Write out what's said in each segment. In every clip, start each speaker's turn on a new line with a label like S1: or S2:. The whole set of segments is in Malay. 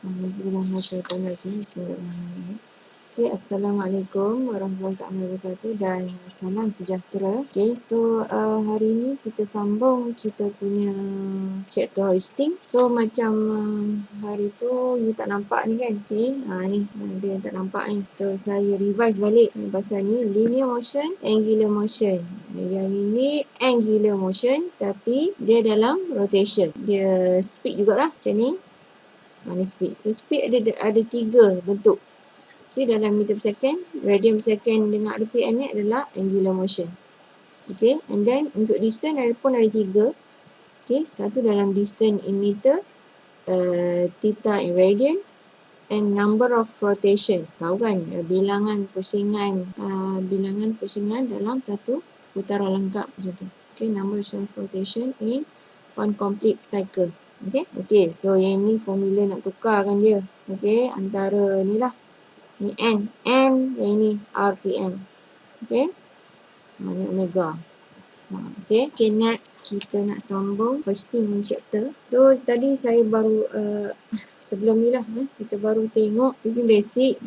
S1: Bismillahirrahmanirrahim. Okay, Assalamualaikum warahmatullahi wabarakatuh dan salam sejahtera. Okay, so hari ni kita sambung kita punya chapter hosting. So macam hari tu you tak nampak ni kan. Okay, ni ada yang tak nampak kan. So saya revise balik pasal ni linear motion, angular motion. Yang ini angular motion tapi dia dalam rotation. Dia speed jugalah macam ni. Ni speed. So speed ada 3 bentuk. Okay, dalam meter per second, radian per second dengan RPM ni adalah angular motion. Okay, and then untuk distance pun ada 3. Okay, satu dalam distance in meter, theta in radian, and number of rotation. Tahu kan, bilangan pusingan dalam satu putaran lengkap macam tu. Okay, number of rotation in one complete cycle. Okay, so yang ni formula nak tukarkan dia. Okay, antara ni lah. Ni N, yang ini RPM. Okay, mana omega. Okay, next kita nak sambung hosting chapter. So tadi saya baru sebelum ni lah kita baru tengok you basic.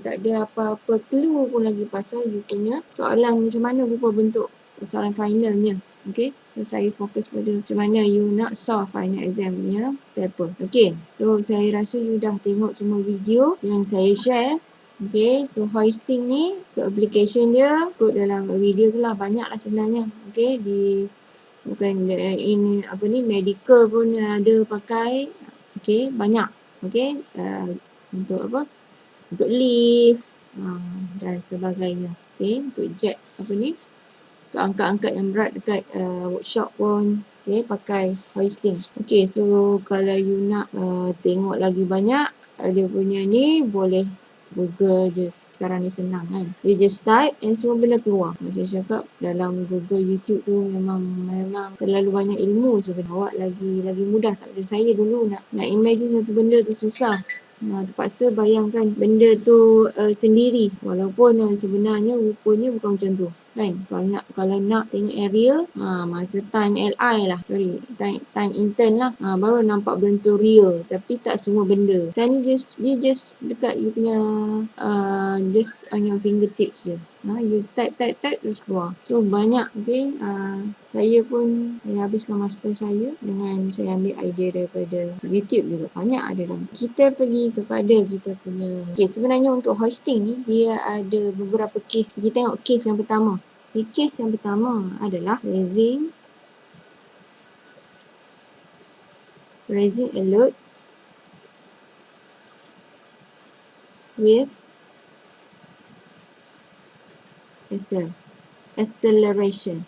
S1: Tak ada apa-apa clue pun lagi pasal you punya soalan macam mana rupa bentuk soalan finalnya. Okay, so saya fokus pada macam mana you nak solve final examnya paper. Okay, so saya rasa you dah tengok semua video yang saya share. Okay, so hoisting ni, so application dia ikut dalam video tu lah, banyak lah sebenarnya. Okay, bukan ini apa ni, medical pun ada pakai. Okay, banyak. Okay, untuk apa? Untuk lift dan sebagainya. Okay, untuk jet apa ni, untuk angkat-angkat yang berat dekat workshop pun. Okay, pakai hoisting. Okay, so kalau you nak tengok lagi banyak, dia punya ni boleh Google je, sekarang ni senang kan. You just type and semua benda keluar. Macam cakap dalam Google, YouTube tu memang terlalu banyak ilmu sebenarnya. Awak lagi mudah, tak macam saya dulu nak imagine satu benda tu susah. Terpaksa bayangkan benda tu sendiri. Walaupun sebenarnya rupanya bukan macam tu. Kan, kalau nak tengok area, masa time LI lah, time intern lah, baru nampak benda tu real, tapi tak semua benda. Sekarang ni you just dekat you punya just on your fingertips je. You type terus keluar. So banyak. Okay, saya habiskan master saya dengan saya ambil idea daripada YouTube juga. Banyak ada dalam. Kita pergi kepada kita punya. Okay, sebenarnya untuk hosting ni dia ada beberapa case. Kita tengok case yang pertama. Okay, case yang pertama adalah raising a load with acceleration.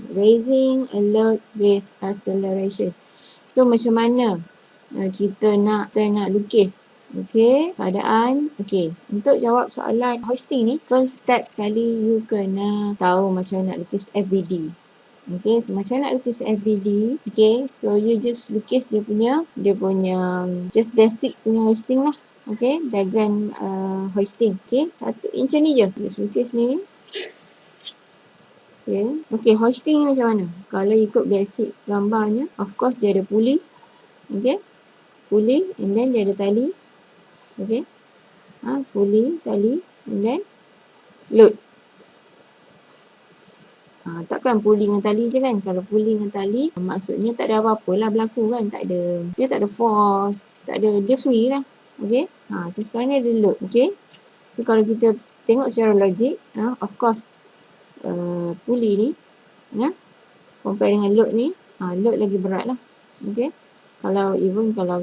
S1: Raising a load with acceleration. So macam mana kita nak lukis? Okay, keadaan. Okay, untuk jawab soalan hosting ni, first step sekali you kena tahu macam nak lukis FBD. Okay, so macam nak lukis FBD. Okay, so you just lukis dia punya just basic punya hosting lah. Okay, diagram hosting. Okay, satu macam ni je. Just lukis ni. Okay, hosting ni macam mana? Kalau ikut basic gambarnya, of course dia ada pulley. Okay, pulley and then dia ada tali. Okay, pulley, tali and then load. Takkan pulley dengan tali je kan? Kalau pulley dengan tali, maksudnya tak ada apa-apa lah berlaku kan? Dia tak ada force, dia free lah. Okay, so sekarang ni ada load. Okay, so kalau kita tengok secara logik, of course pulley ni compare dengan load ni, load lagi berat lah. Okay, kalau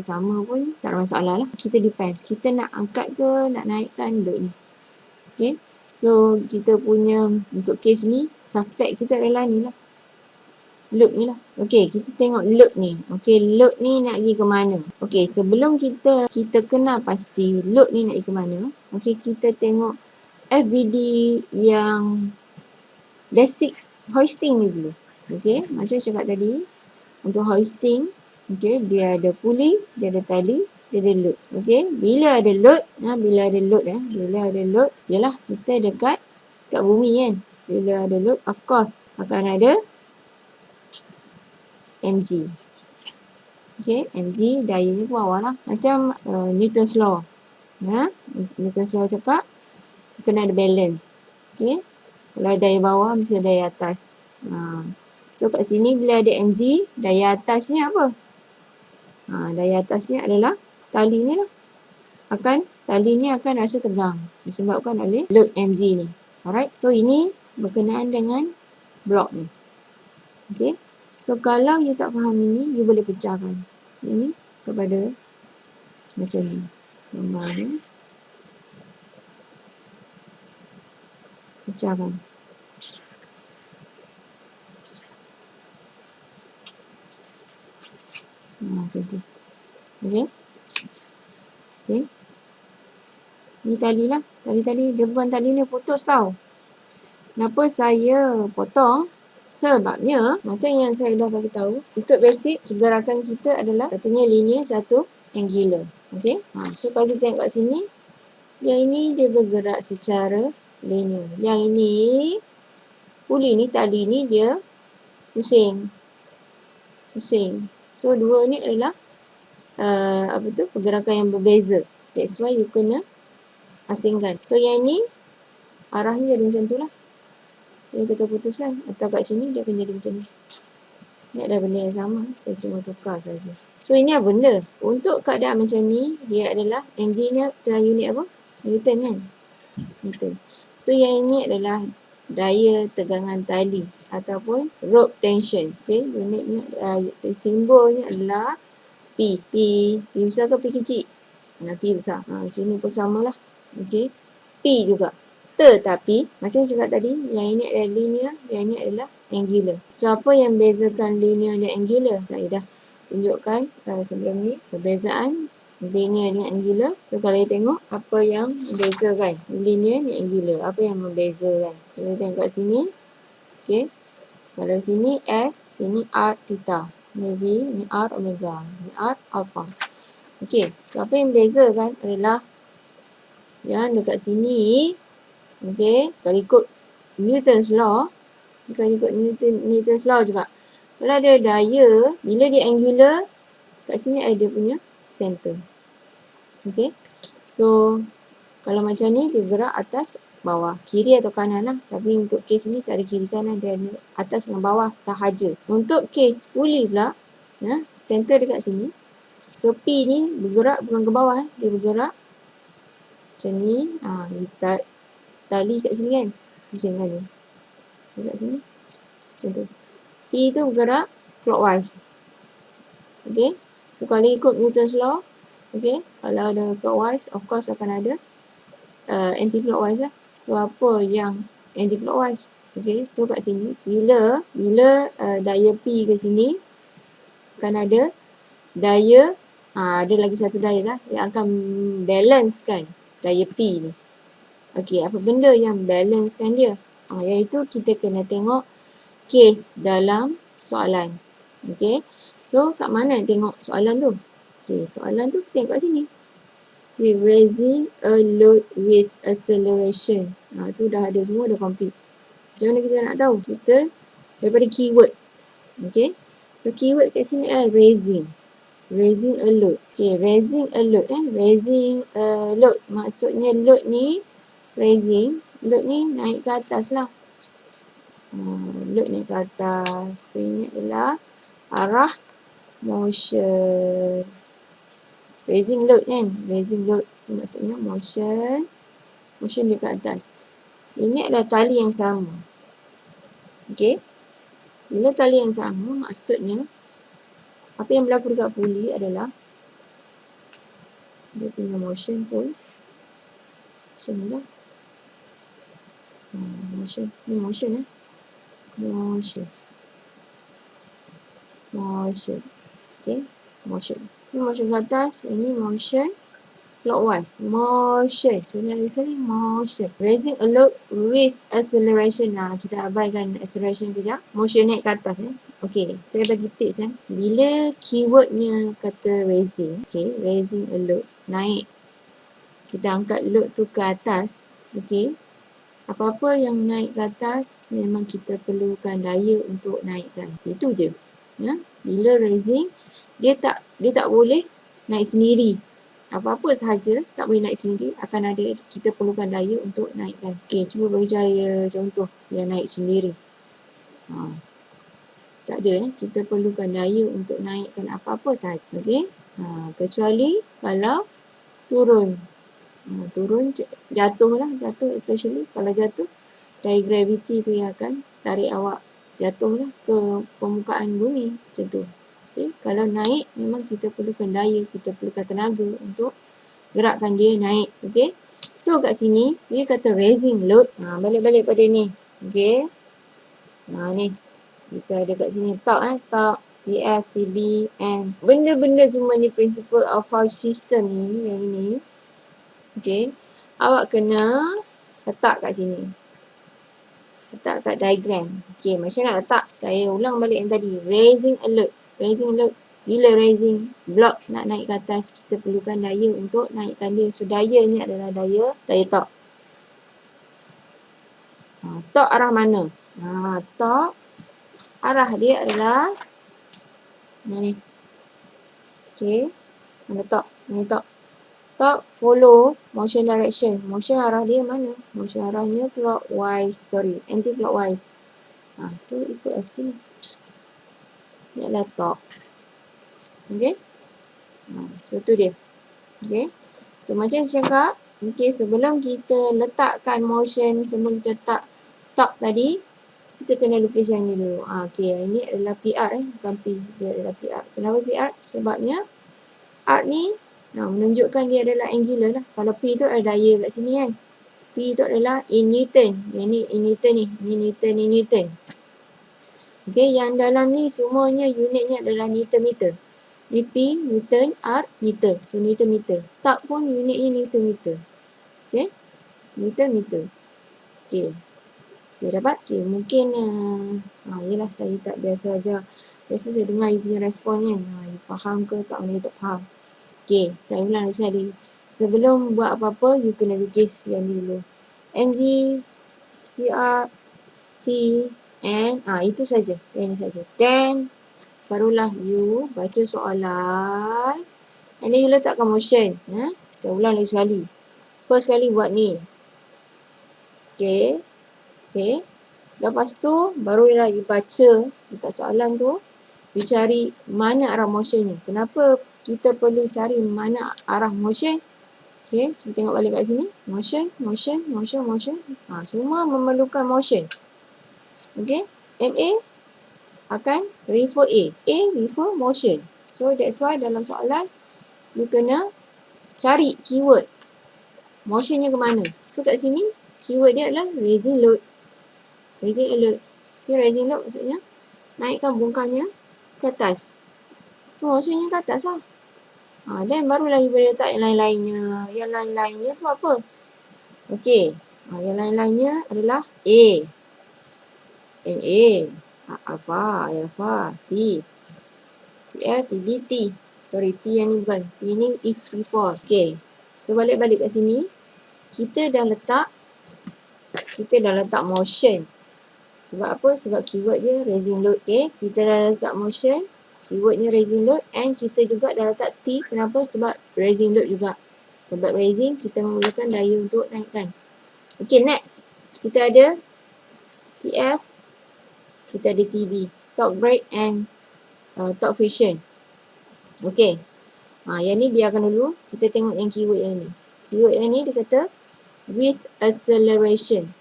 S1: sama pun tak ada masalah lah. Kita depends, kita nak angkat ke nak naikkan load ni. Okay, so kita punya untuk case ni, suspect kita adalah ni lah, load ni lah. Okay, kita tengok load ni. Okay, load ni nak pergi ke mana? Okay, sebelum kita kenal pasti load ni nak pergi ke mana, okay, kita tengok FBD yang basic hoisting ni dulu. Okay, macam cakap tadi, untuk hoisting, okay, dia ada pulley, dia ada tali, dia ada load. Okay, bila ada load, ialah kita dekat bumi kan. Bila ada load, of course akan ada mg. Okey, mg dayanya ke bawah lah. Macam Newton's law. Newton's law cakap kena ada balance. Okey. Kalau daya bawah mesti daya atas. So kat sini bila ada mg, daya atasnya apa? Daya atasnya adalah tali ni lah. Tali ni akan rasa tegang disebabkan oleh load mg ni. Alright. So ini berkenaan dengan blok ni. Okay. So kalau you tak faham ini, you boleh pecahkan ini kepada macam ni. Gambar ni. Pecahkan. Macam tu. Okay. Okay. Ni tali lah. Tali-tali. Dia bukan tali ni putus tau. Kenapa saya potong? Sebabnya, macam yang saya dah bagi tahu, untuk basic, gerakan kita adalah katanya linear, satu angular. Okay. So kalau kita tengok kat sini, yang ini dia bergerak secara linear. Yang ini, puli ni, tali ni dia pusing. Pusing. So dua ni adalah pergerakan yang berbeza. That's why you kena asingkan. So yang ni arahnya jadi macam tu lah. Dia kata putus kan. Atau kat sini dia akan jadi macam ni. Ni ada benda yang sama. Saya cuma tukar saja. So ini apa benda? Untuk keadaan macam ni, dia adalah mg ni adalah unit apa? Newton kan? Newton. So yang ini adalah daya tegangan tali ataupun rope tension. Okay, unitnya simbolnya adalah P. P besar ke P kecil? P besar. Sini pun samalah. Okay. P juga. Tetapi, macam saya cakap tadi, yang ini adalah linear, yang ini adalah angular. So, apa yang bezakan linear dan angular? Saya dah tunjukkan sebelum ni, perbezaan linear dengan angular. So, kalau kita tengok, apa yang membezakan linear dan angular? Apa yang membezakan? Kalau kita tengok kat sini, okay. Kalau sini S, sini R theta. Ini V, ini R omega, ini R alpha. Okay, so apa yang membezakan adalah yang dekat sini, okay, kalau ikut Newton's law, kalau ikut Newton's law juga, kalau ada daya, bila dia angular, kat sini ada dia punya center. Okay, so kalau macam ni, dia gerak atas, bawah, kiri atau kanan lah. Tapi untuk kes ni tak ada kiri kanan, dia ada atas dengan bawah sahaja. Untuk kes puli pula, center dekat sini. So P ni bergerak bukan ke bawah, dia bergerak macam ni. Tali kat sini kan, pusingkan ni. So kat sini, macam tu. P tu bergerak clockwise. Okay, so kalau ikut Newton's law, okay, kalau ada clockwise, of course akan ada anti-clockwise lah. So apa yang anti-clockwise? Okay, so kat sini bila daya P ke sini akan ada daya, ada lagi satu daya lah yang akan balancekan daya P ni. Okay, apa benda yang balancekan dia? Iaitu kita kena tengok case dalam soalan. Okay, so kat mana tengok soalan tu? Okay, soalan tu tengok kat sini. Okay, raising a load with acceleration. Tu dah ada semua, dah complete. Macam mana kita nak tahu? Kita daripada keyword. Okay, so keyword kat sini adalah raising. Raising a load. Okay, raising a load. Raising a load. Maksudnya load ni, raising, load ni naik ke atas lah. Load naik ke atas. So ini adalah arah motion. Raising load kan, raising load. So maksudnya motion dia ke atas. Ini adalah tali yang sama. Okay, bila tali yang sama, maksudnya apa yang berlaku dekat puli adalah dia punya motion pun macam ni lah. Motion, ni motion motion. Okay, motion. Ini motion ke atas, ini motion clockwise. Motion. Sebenarnya motion. Raising a load with acceleration. Kita abaikan acceleration kejap. Motion naik ke atas. Okay, saya bagi tips. Bila keywordnya kata raising, okay, raising a load, naik. Kita angkat load tu ke atas. Okay, apa-apa yang naik ke atas, memang kita perlukan daya untuk naikkan. Itu je. Ya, bila raising dia tak boleh naik sendiri. Apa-apa sahaja tak boleh naik sendiri, akan ada kita perlukan daya untuk naikkan. Okey, cuba bagi saya contoh yang naik sendiri. Tak ada kita perlukan daya untuk naikkan apa-apa sahaja. Okey. Kecuali kalau turun. Turun jatuh especially kalau jatuh daya graviti tu yang akan tarik awak jatuhlah ke permukaan bumi macam tu. Okey, kalau naik memang kita perlukan daya, kita perlukan tenaga untuk gerakkan dia naik. Okey. So kat sini dia kata raising load. Balik pada ni. Okey. Ni kita ada kat sini torque torque, TF, TB and benda-benda semua ni principle of force system ni yang ini. Okey. Awak kena letak kat sini. Letak kat diagram. Okey, macam nak letak? Saya ulang balik yang tadi. Raising alert. Raising alert. Bila raising block nak naik ke atas, kita perlukan daya untuk naikkan dia. So, daya ni adalah daya torque. Torque arah mana? Torque arah dia adalah ni. Okey. Mana torque? Ini torque. Torque follow motion direction. Motion arah dia mana? Motion arahnya anti-clockwise. So, ikut kat sini. Ni adalah torque. Okey. So, tu dia. Okey. So, macam saya cakap, okey, sebelum kita letakkan motion, sebelum kita letak torque tadi, kita kena lukis yang ni dulu. Okey, ini adalah PR bukan P. Dia adalah PR. Kenapa PR? Sebabnya R ni menunjukkan dia adalah angular lah. Kalau P tu ada daya kat sini kan. P tu adalah in Newton. Yang ni in Newton ni. Ni Newton, ni Newton. Okey, yang dalam ni semuanya unitnya adalah Newton meter. Ni P, Newton, R, meter. So, Newton meter. Torque pun unitnya Newton meter. Okey. Newton meter. Okey. Okey, dapat? Okey, mungkin yelah saya tak biasa ajar. Biasa saya dengar you punya respon kan. You faham ke kat mana you tak faham. Okey, saya ulang lagi. Sebelum buat apa-apa, you kena lukis yang ni dulu. MG, PR, P, and itu saja. Yang ni saja. Then, barulah you baca soalan. And then you letakkan motion. Saya ulang lagi sekali. First kali buat ni. Okey. Okey. Lepas tu, barulah you baca dekat soalan tu. You cari mana arah motionnya. Kenapa kita perlu cari mana arah motion? Okey, kita tengok balik kat sini. Motion. Semua memerlukan motion. Okey. MA akan refer A. A refer motion. So, that's why dalam soalan, you kena cari keyword. Motionnya ke mana? So, kat sini, keyword dia adalah raising load. Raising alert. Okay, raising load maksudnya naikkan bongkarnya ke atas. So, motionnya ke atas lah. Dan barulah you boleh letak yang lain-lainnya. Yang lain-lainnya tu apa? Okey. Yang lain-lainnya adalah A. MA. Alpha. T. TF, TB, T. Sorry, T yang ni bukan. T ni if free fall. Okey. So, balik-balik kat sini. Kita dah letak motion. Sebab apa? Sebab keyword dia raising load. Okay. Kita dah letak motion. Keywordnya raising load. And kita juga dah letak T. Kenapa? Sebab raising load juga. Sebab raising, kita memerlukan daya untuk naikkan. Okay, next. Kita ada TF. Kita ada TB. Torque brake and torque friction. Okay. Yang ni biarkan dulu. Kita tengok yang keyword yang ni. Keyword yang ni dia kata with acceleration.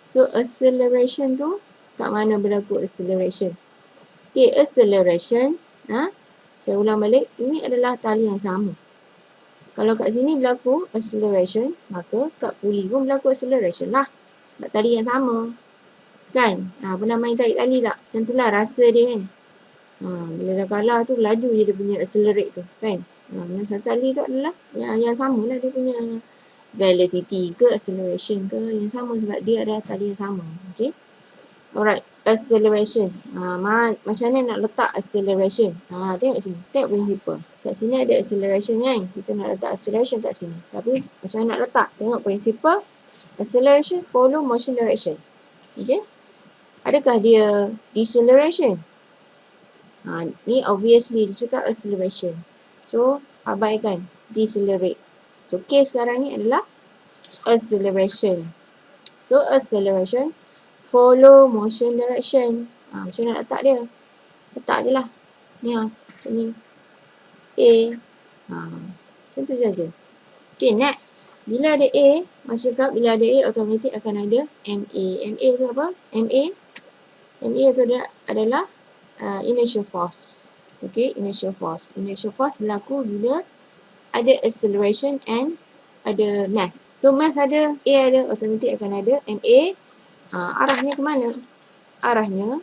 S1: So, acceleration tu, kat mana berlaku acceleration? Okay, acceleration, saya ulang balik, ini adalah tali yang sama. Kalau kat sini berlaku acceleration, maka kat puli pun berlaku acceleration lah. Kat tali yang sama. Kan? Pernah main tarik tali tak? Macam tu lah rasa dia kan. Bila dah kalah tu, laju je dia punya accelerate tu. Kan? Yang satu tali tu adalah yang sama lah dia punya velocity ke acceleration ke yang sama sebab dia adalah tali yang sama. Okay. Alright. Acceleration. Macam mana nak letak acceleration? Tengok sini. Tengok principle. Kat sini ada acceleration kan. Kita nak letak acceleration kat sini. Tapi macam mana nak letak? Tengok principle. Acceleration follow motion direction. Okay. Adakah dia deceleration? Ni obviously dia cakap acceleration. So, abaikan. Decelerate. So, K sekarang ni adalah acceleration. So, acceleration follow motion direction. Macam mana nak letak dia? Letak je lah. Ni macam ni. A. Macam tu saja. Okay, next. Bila ada A, Mas cakap bila ada A, automatik akan ada MA. MA tu apa? MA tu adalah inertial force. Okay, inertial force. Inertial force berlaku bila ada acceleration and ada mass. So, mass ada, A ada, automatik akan ada MA. Arahnya ke mana? Arahnya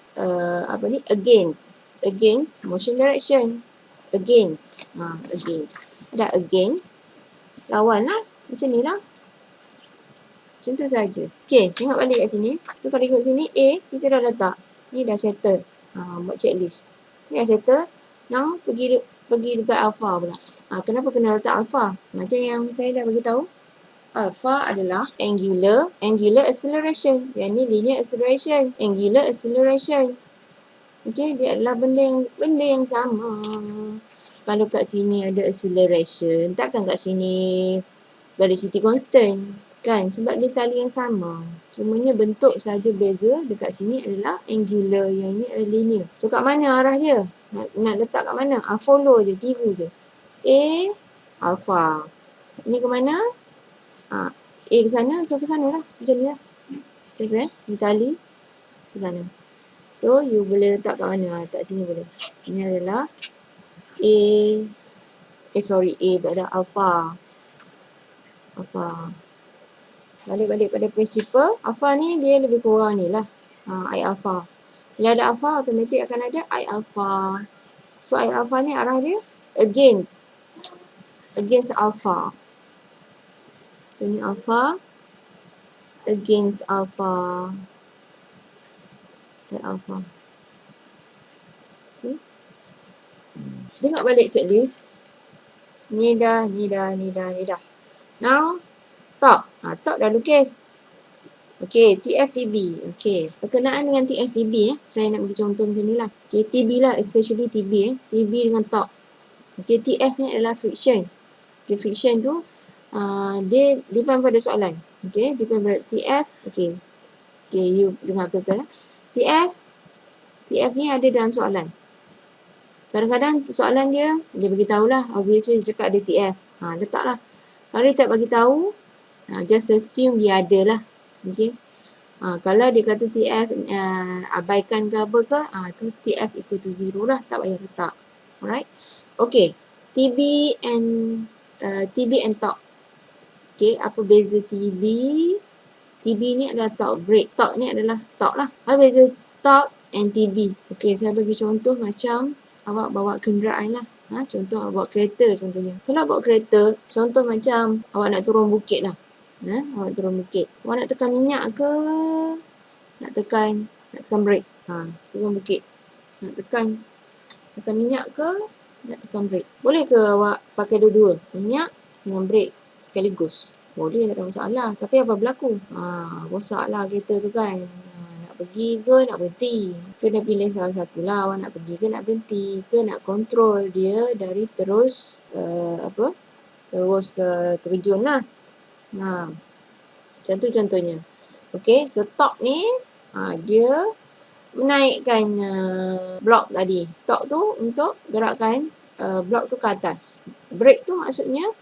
S1: against motion direction. Against. Ada against. Lawan lah. Macam ni lah. Macam tu saja. Okay, tengok balik kat sini. So, kalau ikut sini, A, kita dah letak. Ni dah settle. Buat checklist. Ni dah settle. Now, pergi dekat alpha pula. Kenapa kena letak alpha? Macam yang saya dah bagi tahu. Alpha adalah angular acceleration. Yang ni linear acceleration. Angular acceleration. Okay, dia adalah benda yang sama. Kalau kat sini ada acceleration, takkan kat sini velocity constant. Kan? Sebab dia tali yang sama. Cumanya bentuk saja beza. Dekat sini adalah angular. Yang ni adalah linear. So, kat mana arah dia? Nak letak kat mana? Follow je. Tiru je. A, alpha. Ini ke mana? A ke sana. So, ke sana lah. Macam ni lah. Macam tu Di tali. Ke sana. So, you boleh letak kat mana? Letak sini boleh. Ini adalah A. A berada alpha. Balik pada prinsipal. Alpha ni dia lebih kurang ni lah. I alpha. Bila ada alpha, automatik akan ada I alpha. So, I alpha ni arah dia against alpha. So, ni alpha. Against alpha. I alpha. Okay. Tengok balik checklist. Ni dah. Now, torque. Torque dah lukis. Okay, TFTB. Okay, berkenaan dengan TFTB saya nak bagi contoh macam ni lah. Okay, TB lah, especially TB TB dengan torque. Okay, TF ni adalah friction. Okay, friction tu dia depend pada soalan. Okay, depend pada TF. Okay, you dengar betul-betul lah. TF ni ada dalam soalan. Kadang-kadang soalan dia bagi tahulah, obviously dia cakap ada TF. Letaklah. Kalau dia tak bagi tahu, just assume dia ada lah. Okay. Kalau dia kata TF abaikan ke apa ke, tu TF equal to 0 lah. Tak payah letak. Alright. Okay. TB and torque. Okay. Apa beza TB? TB ni adalah torque brake. Torque ni adalah torque lah. Apa beza torque and TB? Okay. Saya bagi contoh macam awak bawa kenderaan lah. Contoh awak bawa kereta contohnya. Kalau bawa kereta, contoh macam awak nak turun bukit lah. Awak turun bukit. Awak nak tekan minyak ke? Nak tekan brake. Turun bukit. Nak tekan minyak ke? Nak tekan brake. Boleh ke awak pakai dua-dua? Minyak dengan brake sekaligus? Boleh, tak ada masalah. Tapi apa berlaku? Rosak lah kereta tu kan. Nak pergi ke nak berhenti? Tu dah pilih salah satu lah. Awak nak pergi ke nak berhenti? Ke nak kontrol dia dari terus terjun lah. Macam tu contohnya. Okay, so torque ni dia menaikkan blok tadi. Torque tu untuk gerakkan blok tu ke atas. Brake tu maksudnya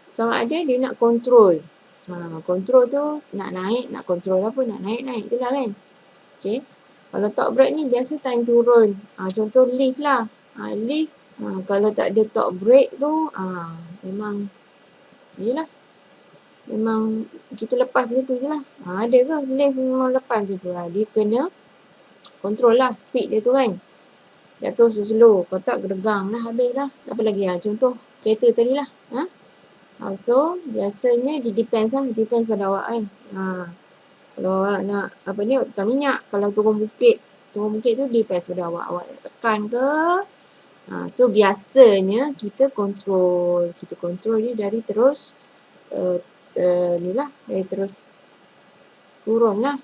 S1: sama ada dia nak kontrol. Kontrol tu nak naik, nak kontrol apa? Nak naik tu lah kan. Okay. Kalau torque brake ni biasa time turun. Contoh lift lah. Lift. Kalau tak ada torque brake tu memang yelah. Memang kita lepas macam tu je lah. Ada ke lift memang lepas macam tu lah. Dia kena kontrol lah speed dia tu kan. Jatuh slow. Kalau tak geregang lah habis lah. Apa lagi contoh kereta tadi lah. So biasanya dia depends lah. Depends pada awak kan. Kalau awak nak awak tekan minyak. Kalau turun bukit tu depends pada awak. Awak nak tekan ke. So biasanya kita kontrol dia dari terus dari terus turun lah.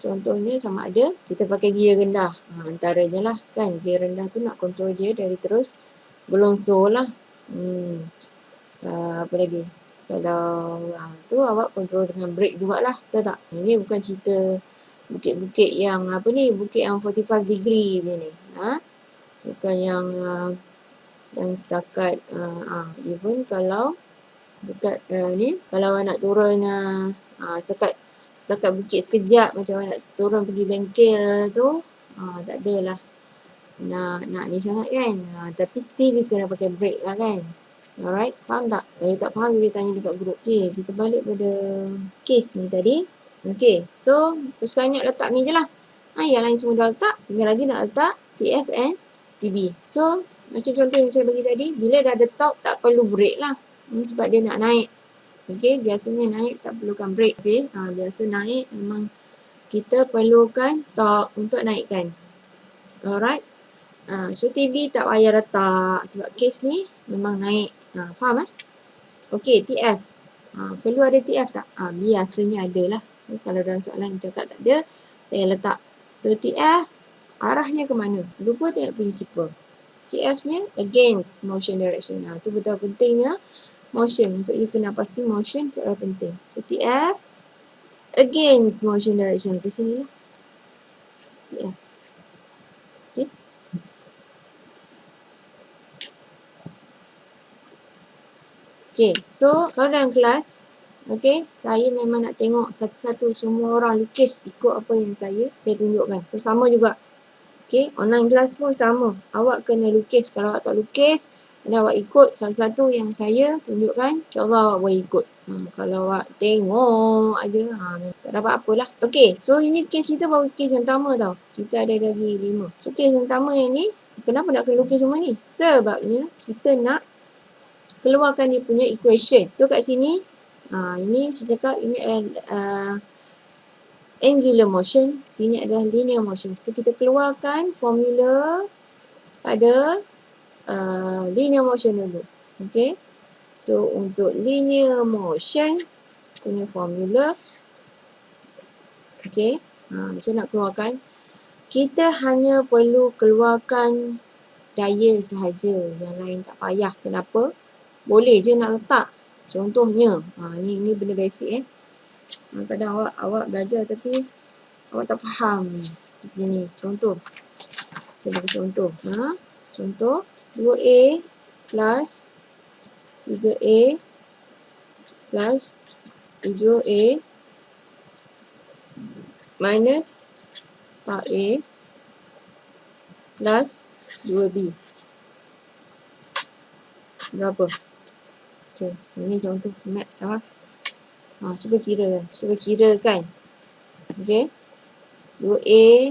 S1: Contohnya sama ada kita pakai gear rendah. Antaranya lah kan, gear rendah tu nak kontrol dia dari terus gelongsor lah. Apa lagi? Kalau tu awak kontrol dengan brake jugalah, betul tak? Ini bukan cerita bukit-bukit yang apa ni, bukit yang 45 degree punya ni. Bukan yang setakat even kalau dekat ni, kalau awak nak turun setakat bukit sekejap macam awak nak turun pergi bengkel tu, tak adalah nak ni sangat kan. Tapi still dia kena pakai brake lah kan. Alright, faham tak? Kalau tak faham, boleh tanya dekat grup. Okay, kita balik pada case ni tadi. Okay, so sekarang nak letak ni je lah. Yang lain semua dah letak, tinggal lagi nak letak TF and TB. So, macam contoh yang saya bagi tadi, bila dah ada torque, tak perlu brake lah. Sebab dia nak naik. Okay, biasanya naik tak perlukan brake. Okay, biasa naik memang kita perlukan torque untuk naikkan. Alright. So TB tak payah letak sebab case ni memang naik. Faham Okay, TF. Perlu ada TF tak? Biasanya ada lah. Kalau dalam soalan cakap tak ada, saya letak. So TF arahnya ke mana? Lupa tengok prinsipal. TF-nya against motion direction. Tu betul pentingnya motion. Untuk you kena pasti motion tu adalah penting. So TF against motion direction. Ke sini lah. TF. Okay. Okay, so kalau dalam kelas, okay, saya memang nak tengok satu-satu semua orang lukis ikut apa yang saya tunjukkan. So, sama juga. Okay, online kelas pun sama. Awak kena lukis. Kalau awak tak lukis, dan awak ikut satu-satu yang saya tunjukkan, insyaAllah awak boleh ikut. Kalau awak tengok aja, tak dapat apalah. Okay, so ini kes kita baru kes yang pertama tau. Kita ada lagi 5. So, kes yang pertama yang ni, kenapa nak kena lukis semua ni? Sebabnya, kita nak keluarkan dia punya equation. So kat sini, ini saya cakap ini adalah angular motion, sini adalah linear motion. So kita keluarkan formula pada linear motion dulu. Okay. So untuk linear motion punya formula, okay, macam nak keluarkan, kita hanya perlu keluarkan daya sahaja, yang lain tak payah. Kenapa? Boleh je nak letak. Contohnya, ni benda basic kadang awak belajar tapi awak tak faham. Begini, contoh. Saya bagi contoh. Contoh, 2A plus 3A plus 7A minus 4A plus 2B. Berapa? Okay, ini contoh maths apa? Cuba kirakan. Okay. 2A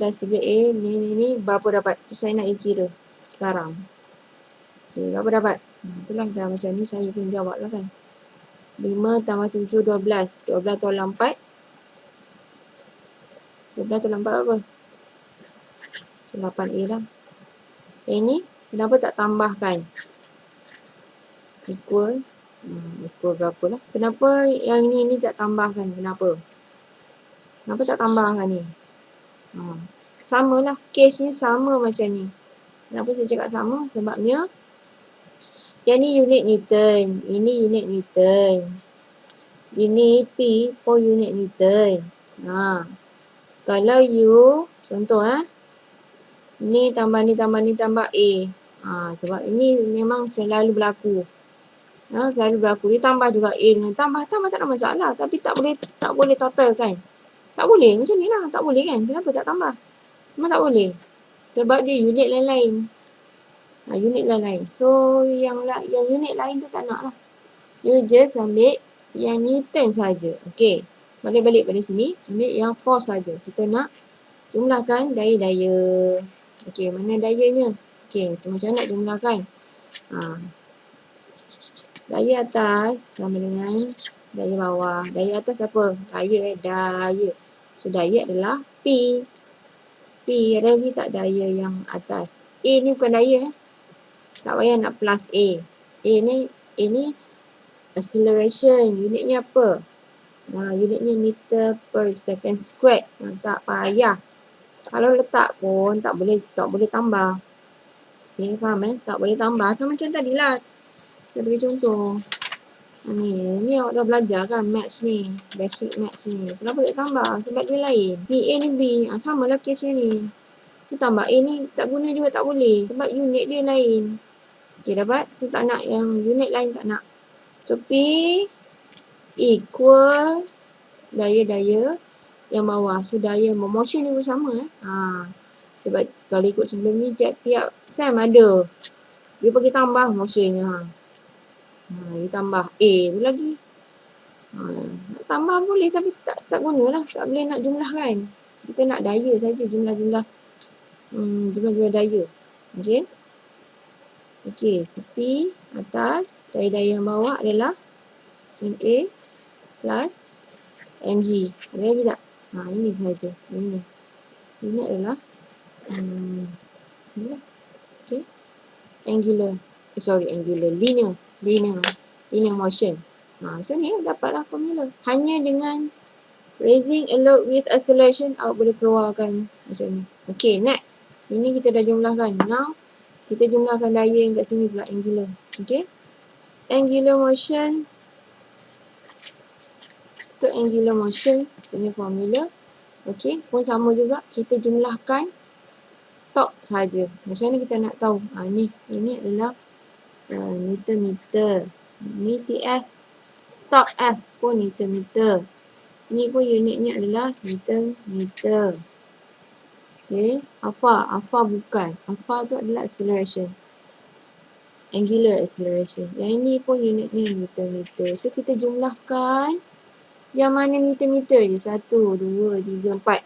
S1: plus 3A ni berapa dapat? So, saya nak kira sekarang. Okay, berapa dapat? Itulah dah macam ni saya kena jawab lah kan. 5 tambah 7, 12. 12 tolak 4. 12 tolak 4 apa? So, 8A lah. Ini kenapa tak tambahkan? Equal berapa lah. Kenapa yang ni tak tambahkan? Kenapa tak tambahkan ni? Sama lah. Case ni sama macam ni. Kenapa saya cakap sama? Sebabnya yang ni unit Newton. Ini unit Newton. Ini P per unit Newton. Kalau you, contoh ni tambah A. Sebab ini memang selalu berlaku. Selalu berlaku. Dia tambah juga A dengan tambah tak ada masalah. Tapi tak boleh total kan. Tak boleh. Macam ni lah. Tak boleh kan. Kenapa tak tambah? Memang tak boleh. Sebab dia unit lain-lain. Unit lain-lain. So, yang unit lain tu tak nak lah. You just ambil yang Newton saja. Okay. Balik-balik pada sini. Ambil yang force saja. Kita nak jumlahkan daya-daya. Okay. Mana dayanya? Okay. So, macam nak jumlahkan? Daya atas sama dengan daya bawah. Daya atas apa? Daya. So, daya adalah P. Ada lagi tak daya yang atas? A ni bukan daya. Tak payah nak plus A. A ni acceleration. Unitnya apa? Unitnya meter per second squared. Tak payah. Kalau letak pun tak boleh tambah. Okay, faham Tak boleh tambah. Sama macam tadilah. Saya bagi contoh. Ni awak dah belajar kan maths ni. Basic maths ni. Kenapa tak tambah? Sebab dia lain. Ni A ni B. Samalah kes ni. Ni tambah A ni tak guna juga tak boleh. Sebab unit dia lain. Okay, dapat? So tak nak yang unit lain tak nak. So P equal daya-daya yang bawah. So daya motion ni pun sama. Sebab kalau ikut sebelum ni tiap-tiap SEM ada. Dia bagi tambah motionnya. Dia tambah A tu lagi. Nak tambah boleh tapi tak gunalah. Tak boleh nak jumlahkan. Kita nak daya saja, jumlah-jumlah daya. Okey. Okey, so P atas, daya-daya yang bawah adalah MA plus MG. Ada lagi tak? Ini sahaja. Ini adalah inilah. Okey. Linear motion. So ni dapatlah formula. Hanya dengan raising a load with acceleration, awak boleh keluarkan macam ni. Okay, next. Ini kita dah jumlahkan. Now, kita jumlahkan daya yang kat sini pula, angular. Okay. Angular motion. Untuk angular motion punya formula. Okay, pun sama juga. Kita jumlahkan torque saja. Macam mana kita nak tahu? Ini adalah Newton meter. Ini TF. Torque F pun Newton meter. Ini pun unitnya adalah Newton meter. Okay. Alpha bukan. Alpha tu adalah acceleration. Angular acceleration. Yang ini pun unitnya Newton meter. So kita jumlahkan yang mana Newton meter je. 1, 2, 3, 4.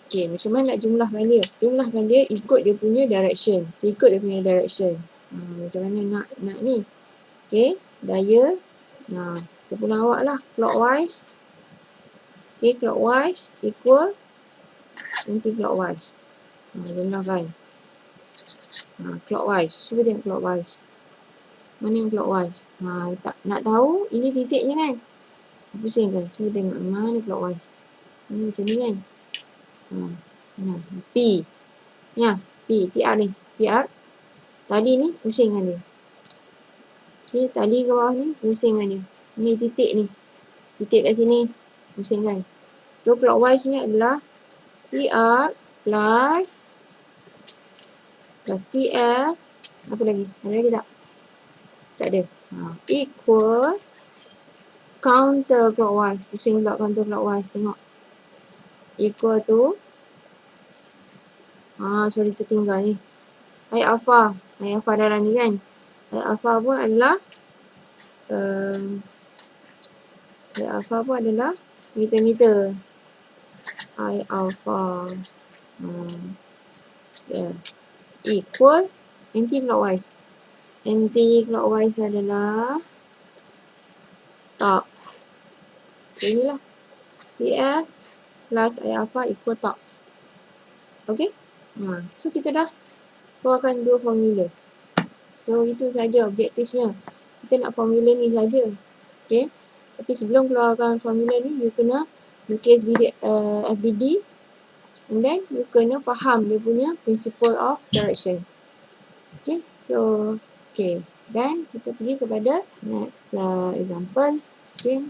S1: Okay, macam mana nak jumlahkan dia? Jumlahkan dia ikut dia punya direction. So ikut dia punya direction. Macam mana nak ni? Okay, daya. Kepulang awak lah. Clockwise. Okay, clockwise equal anti-clockwise. Jumlahkan. Clockwise. Cuba tengok clockwise. Mana yang clockwise? Nak tahu ini titiknya kan? Pusing kan? Cuba tengok mana clockwise. Ini macam ni kan? P. PR ni. PR. Tali ni pusingkan dia. Okay, tali ke bawah ni pusingkan dia. Ni titik ni. Titik kat sini. Pusingkan. So clockwise ni adalah PR plus TF. Apa lagi? Ada lagi tak? Tak ada. Equal counter clockwise. Pusing pula counter clockwise. Tengok. Equal to sorry tertinggal ni. Hai alpha dalam ni kan. Hai alpha pun adalah meter. Hai alpha equal anti-clockwise. Anti-clockwise adalah torque. Inilah PF plus I alpha equal torque. Okay. So kita dah keluarkan dua formula. So itu saja objektifnya. Kita nak formula ni saja. Okay. Tapi sebelum keluarkan formula ni, you kena lukis FBD. And then you kena faham dia punya principle of direction. Okay. So, okay. Dan kita pergi kepada next example. Okay.